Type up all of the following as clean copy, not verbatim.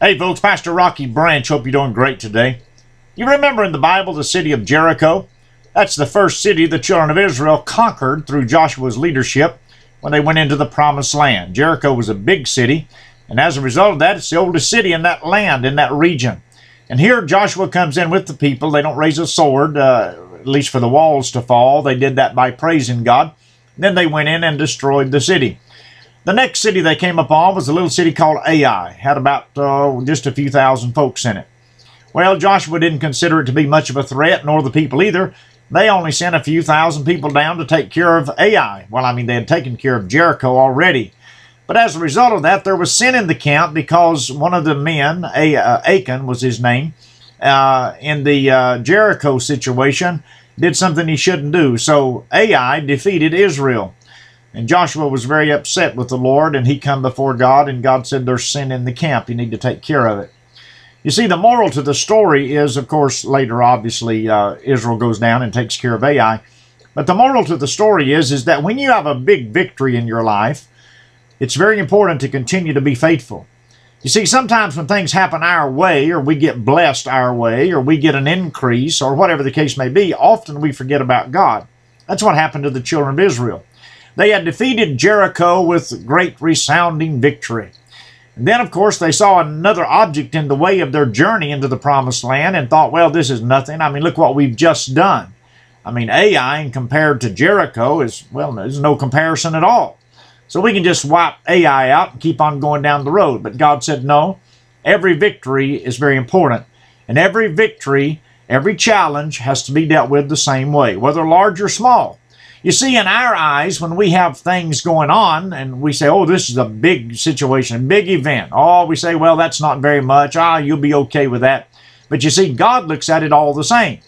Hey folks, Pastor Rocky Branch. Hope you're doing great today. You remember in the Bible the city of Jericho? That's the first city the children of Israel conquered through Joshua's leadership when they went into the Promised Land. Jericho was a big city, and as a result of that, it's the oldest city in that land, in that region. And here Joshua comes in with the people. They don't raise a sword, at least for the walls to fall. They did that by praising God. Then they went in and destroyed the city. The next city they came upon was a little city called Ai. Had about just a few thousand folks in it. Well, Joshua didn't consider it to be much of a threat, nor the people either. They only sent a few thousand people down to take care of Ai. Well, I mean, they had taken care of Jericho already. But as a result of that, there was sin in the camp because one of the men, Achan was his name, in the Jericho situation, did something he shouldn't do. So Ai defeated Israel. And Joshua was very upset with the Lord, and he come before God, and God said, there's sin in the camp. You need to take care of it. You see, the moral to the story is, of course, later, obviously, Israel goes down and takes care of Ai. But the moral to the story is that when you have a big victory in your life, it's very important to continue to be faithful. You see, sometimes when things happen our way, or we get blessed our way, or we get an increase, or whatever the case may be, often we forget about God. That's what happened to the children of Israel. They had defeated Jericho with great resounding victory. And then, of course, they saw another object in the way of their journey into the Promised Land and thought, well, this is nothing. I mean, look what we've just done. I mean, Ai compared to Jericho is, well, there's no comparison at all. So we can just wipe Ai out and keep on going down the road. But God said, no, every victory is very important. And every victory, every challenge has to be dealt with the same way, whether large or small. You see, in our eyes, when we have things going on and we say, oh, this is a big situation, a big event. Oh, we say, well, that's not very much. You'll be okay with that. But you see, God looks at it all the same.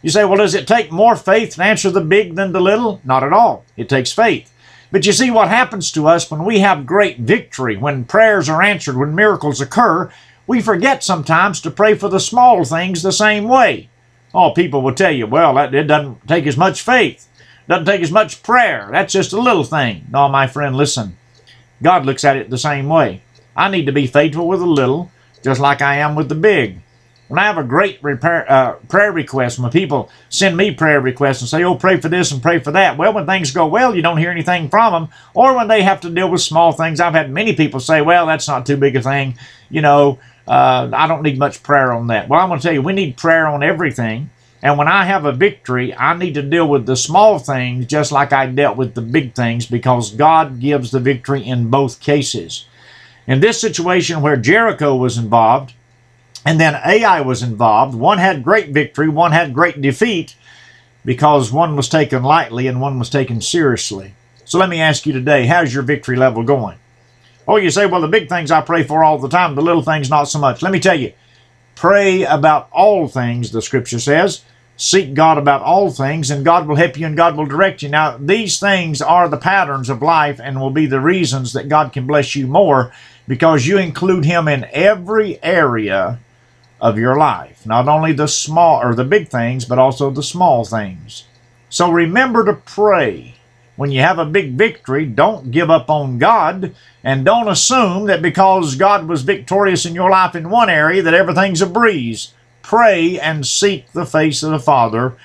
You say, well, does it take more faith to answer the big than the little? Not at all. It takes faith. But you see what happens to us when we have great victory, when prayers are answered, when miracles occur, we forget sometimes to pray for the small things the same way. Oh, people will tell you, well, it doesn't take as much faith. Doesn't take as much prayer. That's just a little thing. No, my friend, listen. God looks at it the same way. I need to be faithful with the little, just like I am with the big. When I have a great prayer request, when people send me prayer requests and say, oh, pray for this and pray for that. Well, when things go well, you don't hear anything from them. Or when they have to deal with small things, I've had many people say, well, that's not too big a thing. You know, I don't need much prayer on that. Well, I'm going to tell you, we need prayer on everything. And when I have a victory, I need to deal with the small things just like I dealt with the big things, because God gives the victory in both cases. In this situation where Jericho was involved and then Ai was involved, one had great victory, one had great defeat, because one was taken lightly and one was taken seriously. So let me ask you today, how's your victory level going? Oh, you say, well, the big things I pray for all the time, the little things not so much. Let me tell you, pray about all things, the Scripture says. Seek God about all things, and God will help you and God will direct you. Now, these things are the patterns of life and will be the reasons that God can bless you more, because you include Him in every area of your life. Not only the small or the big things, but also the small things. So remember to pray. When you have a big victory, don't give up on God, and don't assume that because God was victorious in your life in one area that everything's a breeze. Pray and seek the face of the Father,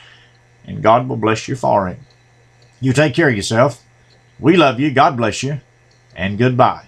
and God will bless you for it. You take care of yourself. We love you. God bless you, and goodbye.